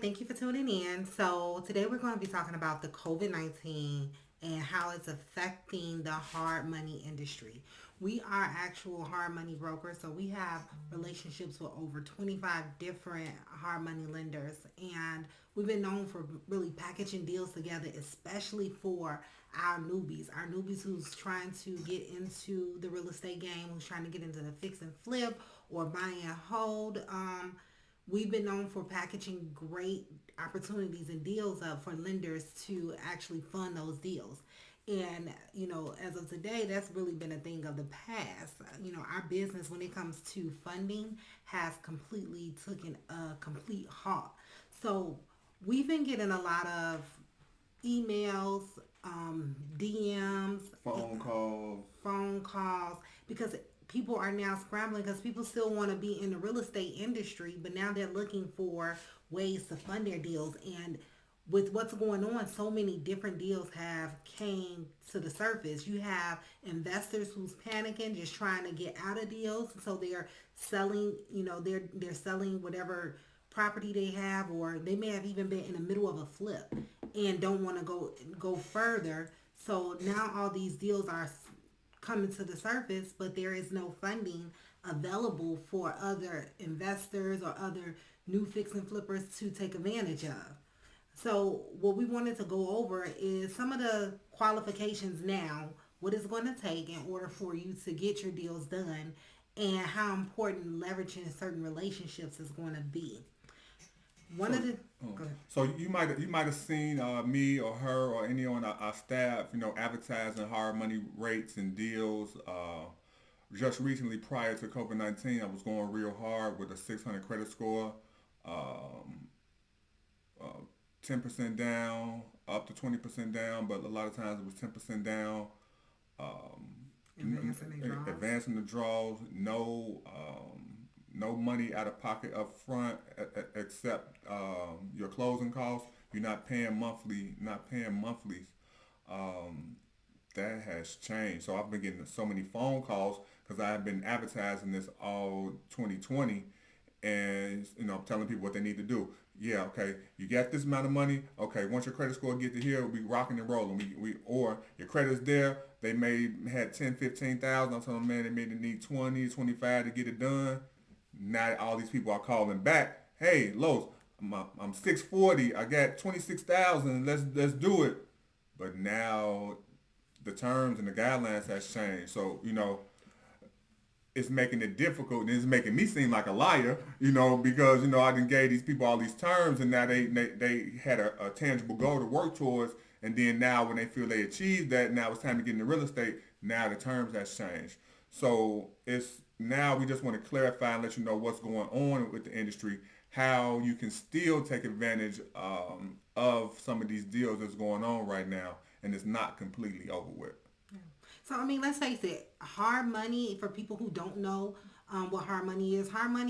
Thank you for tuning in. So, today we're going to be talking about the COVID-19 and how it's affecting the hard money industry. We are actual hard money brokers, so we have relationships with over 25 different hard money lenders, and we've been known for really packaging deals together, especially for our newbies who's trying to get into the real estate game, who's trying to get into the fix and flip or buy and hold. We've been known for packaging great opportunities and deals up for lenders to actually fund those deals. And, as of today, that's really been a thing of the past. Our business, when it comes to funding, has completely taken a complete halt. So we've been getting a lot of emails, DMs, Phone calls. phone calls, because people are now scrambling because people still want to be in the real estate industry, but now they're looking for ways to fund their deals. And with what's going on, so many different deals have came to the surface. You have investors who's panicking, just trying to get out of deals, so they're selling. They're selling whatever property they have, or they may have even been in the middle of a flip and don't want to go further. So now all these deals are coming to the surface, but there is no funding available for other investors or other new fix and flippers to take advantage of. So what we wanted to go over is some of the qualifications now, what it's going to take in order for you to get your deals done, and how important leveraging certain relationships is going to be. One of So, the um, Go ahead. so you might have seen me or her or any on our staff, advertising hard money rates and deals. Just recently, prior to COVID-19, I was going real hard with a 600 credit score, um, uh, 10% down, up to 20% down, but a lot of times it was 10% down. Advancing their draws. Advancing the draws, no money out of pocket up front except your closing costs. You're not paying monthly, not paying monthlies. Um, that has changed. So I've been getting so many phone calls because I've been advertising this all 2020, and telling people what they need to do. Yeah, okay, you got this amount of money. Okay, once your credit score get to here, we rocking and rolling. We or your credit's there. They may had 10, 15,000. I'm telling them, man, they may need 20, 25 to get it done. Now all these people are calling back. Hey, Los, I'm 640. I got 26,000. Let's do it. But now the terms and the guidelines has changed. So it's making it difficult, and it's making me seem like a liar, because I done gave these people all these terms, and now they had a tangible goal to work towards, and then now when they feel they achieved that, now it's time to get into real estate. Now the terms has changed, so it's now we just want to clarify and let you know what's going on with the industry, how you can still take advantage of some of these deals that's going on right now, and it's not completely over with. So, I mean, let's face it, hard money, for people who don't know what hard money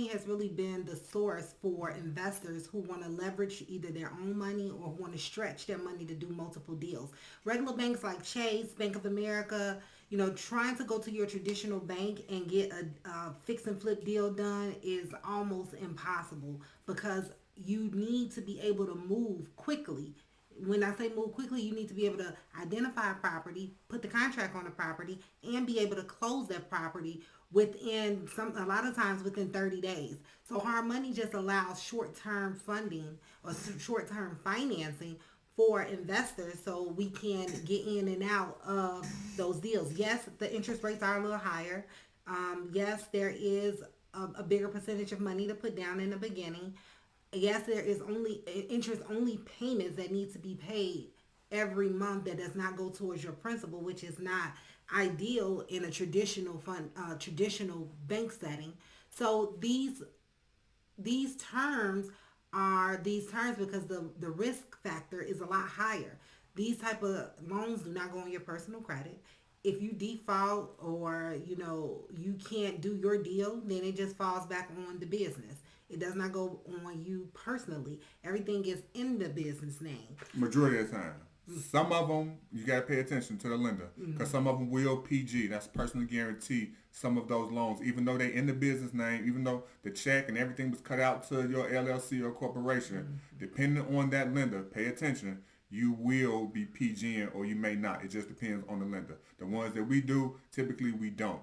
has really been the source for investors who want to leverage either their own money or want to stretch their money to do multiple deals. Regular banks like Chase, Bank of America, trying to go to your traditional bank and get a fix and flip deal done is almost impossible, because you need to be able to move quickly. When I say move quickly, you need to be able to identify a property, put the contract on the property, and be able to close that property within a lot of times within 30 days. So hard money just allows short-term funding or short-term financing for investors, so we can get in and out of those deals. Yes, the interest rates are a little higher. Yes, there is a bigger percentage of money to put down in the beginning. Yes, there is only interest only payments that need to be paid every month that does not go towards your principal, which is not ideal in a traditional bank setting. So these terms because the risk factor is a lot higher. These type of loans do not go on your personal credit. If you default, or you can't do your deal, then it just falls back on the business. It does not go on you personally. Everything is in the business name. Majority of the time. Some of them, you got to pay attention to the lender because some of them will PG. That's personally guaranteed. Some of those loans, even though they in the business name, even though the check and everything was cut out to your LLC or corporation, depending on that lender, pay attention. You will be PGing or you may not. It just depends on the lender. The ones that we do, typically we don't.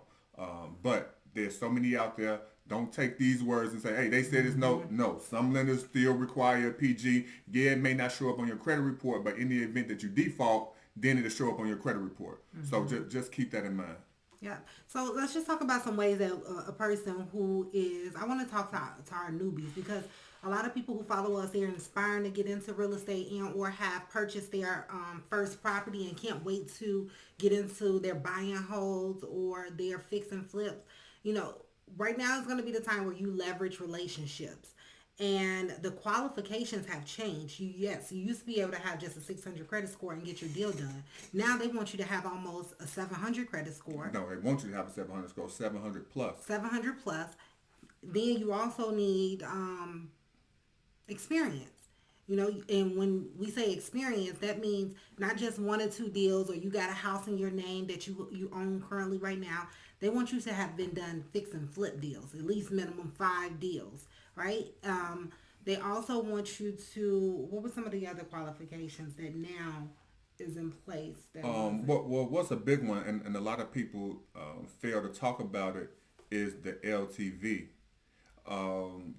But there's so many out there. Don't take these words and say, hey, they said it's no. No, some lenders still require a PG. Yeah, it may not show up on your credit report, but in the event that you default, then it'll show up on your credit report. So just keep that in mind. Yeah. So let's just talk about some ways that a person who is, I want to talk to our newbies because a lot of people who follow us, they're inspiring to get into real estate and or have purchased their first property and can't wait to get into their buy and holds or their fix and flips. You know, right now is going to be the time where you leverage relationships. And the qualifications have changed. You used to be able to have just a 600 credit score and get your deal done. Now they want you to have almost a 700 credit score. No, they want you to have a 700 score, 700 plus. 700 plus. Then you also need experience. You know, and when we say experience, that means not just one or two deals or you got a house in your name that you own currently right now. They want you to have been done fix and flip deals, at least minimum 5 deals, right? They also want you to, what were some of the other qualifications that now is in place? What's a big one, and a lot of people fail to talk about it, is the LTV.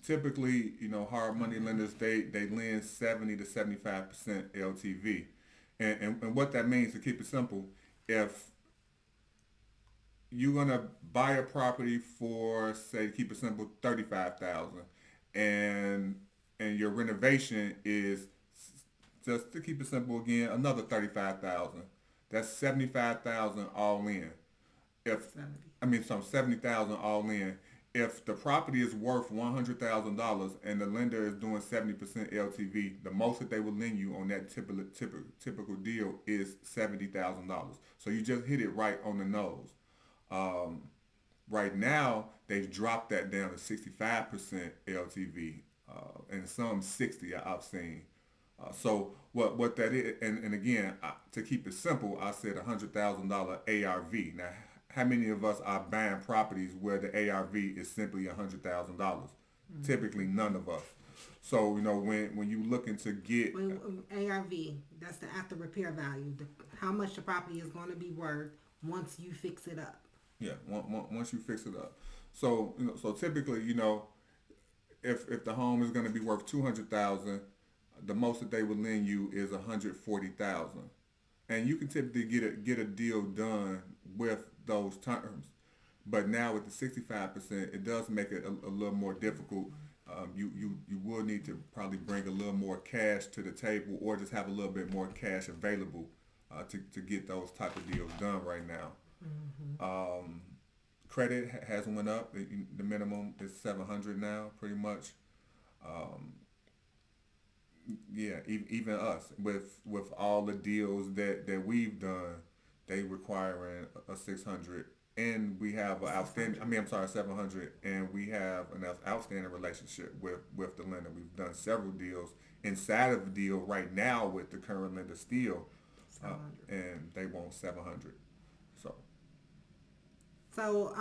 Typically, you know, hard money lenders, they lend 70 to 75% LTV. And what that means, to keep it simple, if you're gonna buy a property for, say, to keep it simple, $35,000, and your renovation is, just to keep it simple again, another $35,000. That's $75,000 all in. If 70. I mean, some 70,000 all in. If the property is worth $100,000 and the lender is doing 70% LTV, the most that they will lend you on that typical deal is $70,000. So you just hit it right on the nose. Right now, they've dropped that down to 65% LTV, and some 60 I've seen. So what that is, and again, to keep it simple, I said $100,000 ARV. Now, how many of us are buying properties where the ARV is simply $100,000? Typically, none of us. So, you know, when you looking to get ARV, that's the after repair value, how much the property is going to be worth once you fix it up. Yeah, once you fix it up. So, you know, so typically, you know, if the home is going to be worth $200,000, the most that they would lend you is $140,000, and you can typically get a deal done with those terms. But now with the 65%, it does make it a little more difficult. You will need to probably bring a little more cash to the table, or just have a little bit more cash available to get those type of deals done right now. Credit has went up. The minimum is 700 now, pretty much. Yeah, even us with all the deals that we've done, they requiring a 600, and we have an outstanding. 700, and we have an outstanding relationship with the lender. We've done several deals inside of the deal right now with the current lender still, and they want 700. So,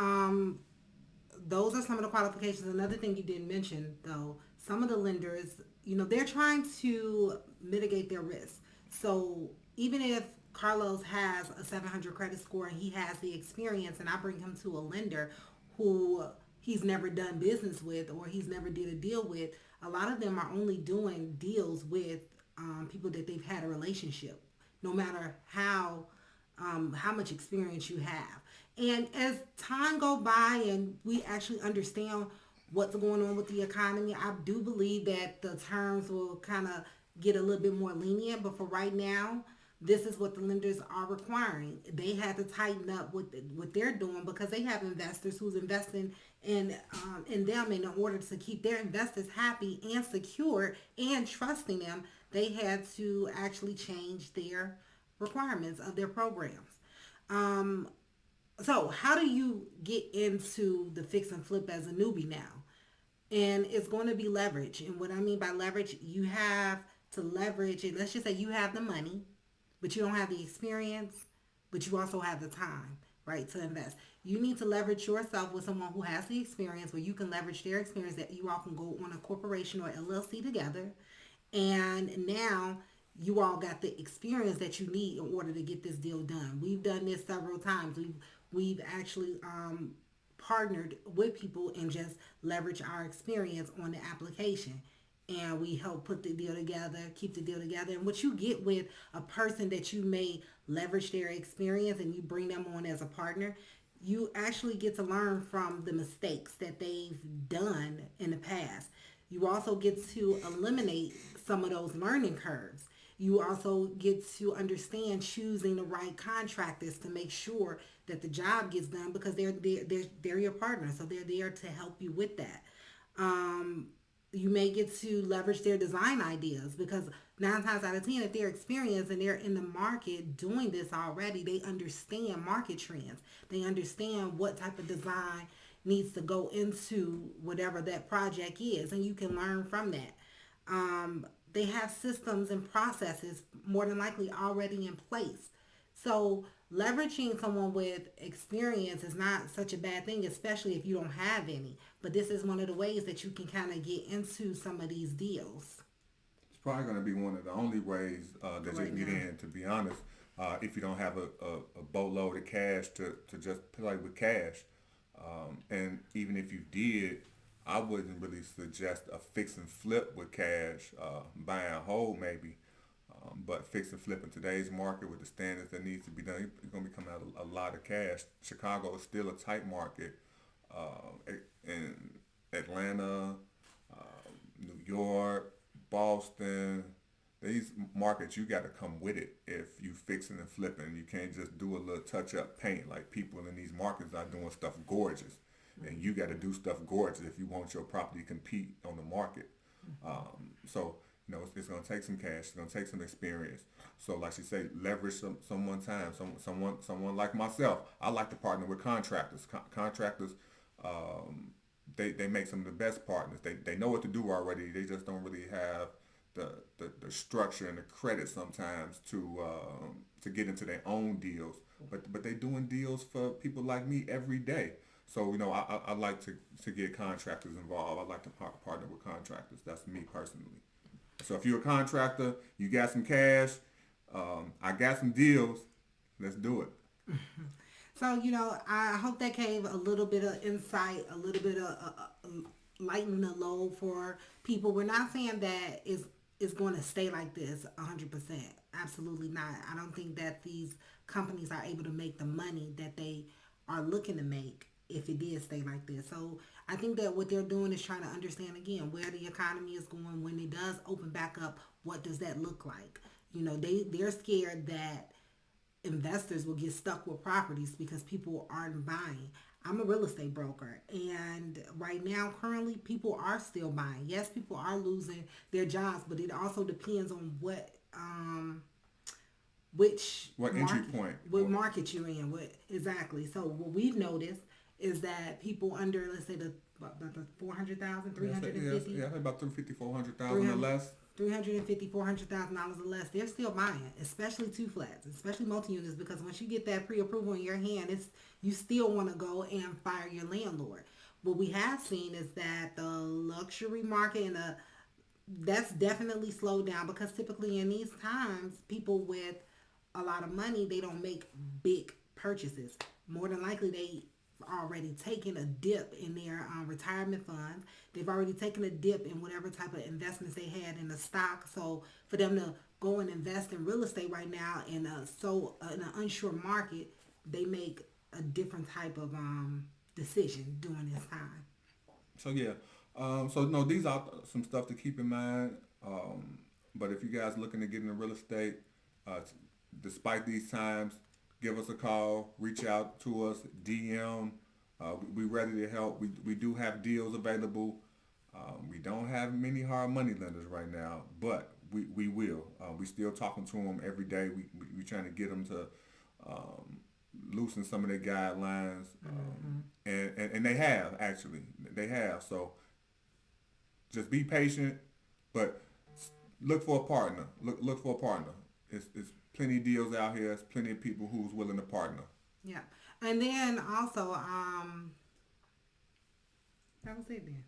those are some of the qualifications. Another thing you didn't mention, though, some of the lenders, you know, they're trying to mitigate their risk. So even if Carlos has a 700 credit score and he has the experience, and I bring him to a lender who he's never done business with or he's never did a deal with, a lot of them are only doing deals with people that they've had a relationship, no matter how much experience you have. And as time go by and we actually understand what's going on with the economy, I do believe that the terms will kind of get a little bit more lenient. But for right now, this is what the lenders are requiring. They had to tighten up what they're doing because they have investors who's investing in them, in order to keep their investors happy and secure and trusting them. They had to actually change their requirements of their programs. So how do you get into the fix and flip as a newbie now? And it's going to be leverage. And what I mean by leverage, you have to leverage it. Let's just say you have the money. but you don't have the experience, but you also have the time, right, to invest. You need to leverage yourself with someone who has the experience where you can leverage their experience that you all can go on a corporation or LLC together. And now you all got the experience that you need in order to get this deal done. We've done this several times. We've actually partnered with people and just leverage our experience on the application. And we help put the deal together, keep the deal together. And what you get with a person that you may leverage their experience and you bring them on as a partner, you actually get to learn from the mistakes that they've done in the past. You also get to eliminate some of those learning curves. You also get to understand choosing the right contractors to make sure that the job gets done because they're your partner, so they're there to help you with that. Um, you may get to leverage their design ideas because 9 times out of 10, if they're experienced and they're in the market doing this already, they understand market trends. They understand what type of design needs to go into whatever that project is, and you can learn from that. They have systems and processes more than likely already in place. So leveraging someone with experience is not such a bad thing, especially if you don't have any. But this is one of the ways that you can kind of get into some of these deals It's probably going to be one of the only ways for that you right can get now. in, to be honest, if you don't have a boatload of cash to just play with cash. And even if you did, I wouldn't really suggest a fix and flip with cash, buying a whole maybe. But fix and flip in today's market with the standards that needs to be done, it's going to be coming out a lot of cash. Chicago is still a tight market. In Atlanta, New York, Boston, these markets you got to come with it if you fixing and flipping. You can't just do a little touch up paint like people in these markets are doing stuff gorgeous, and you got to do stuff gorgeous if you want your property to compete on the market. So it's going to take some cash. It's going to take some experience. So like she said, leverage someone time. Someone like myself. I like to partner with contractors. Contractors. They make some of the best partners. They know what to do already. They just don't really have the structure and the credit sometimes to get into their own deals. But they doing deals for people like me every day. So I like to get contractors involved. I like to partner with contractors. That's me personally. So if you're a contractor, you got some cash, I got some deals. Let's do it. So, I hope that gave a little bit of insight, a little bit of lightening the load for people. We're not saying that it's going to stay like this 100%. Absolutely not. I don't think that these companies are able to make the money that they are looking to make if it did stay like this. So I think that what they're doing is trying to understand again where the economy is going when it does open back up. What does that look like? They're scared that investors will get stuck with properties because people aren't buying. I'm a real estate broker, and right now, currently, people are still buying. Yes, people are losing their jobs, but it also depends on which What entry market point? what market you're in. What exactly? So what we've noticed is that people under, let's say, the 400,000, Yeah, I think about 350, 400,000 or 300 less. 350, $400,000 or less, they're still buying, especially two flats, especially multi-units, because once you get that pre-approval in your hand, you still want to go and fire your landlord. What we have seen is that the luxury market that's definitely slowed down because typically in these times, people with a lot of money, they don't make big purchases. More than likely, they already taken a dip in their retirement funds. They've already taken a dip in whatever type of investments they had in the stock. So for them to go and invest in real estate right now in an unsure market, they make a different type of decision during this time. So yeah, so no, these are some stuff to keep in mind. But if you guys looking to get into real estate, uh, despite these times, give us a call, reach out to us, DM. We ready to help. We do have deals available. We don't have many hard money lenders right now, but we will. We still talking to them every day. We trying to get them to um, loosen some of their guidelines, and they have actually. They have. So just be patient, but look for a partner. Look for a partner. It's plenty of deals out here. There's plenty of people who's willing to partner. Yeah. And then also, that was it then.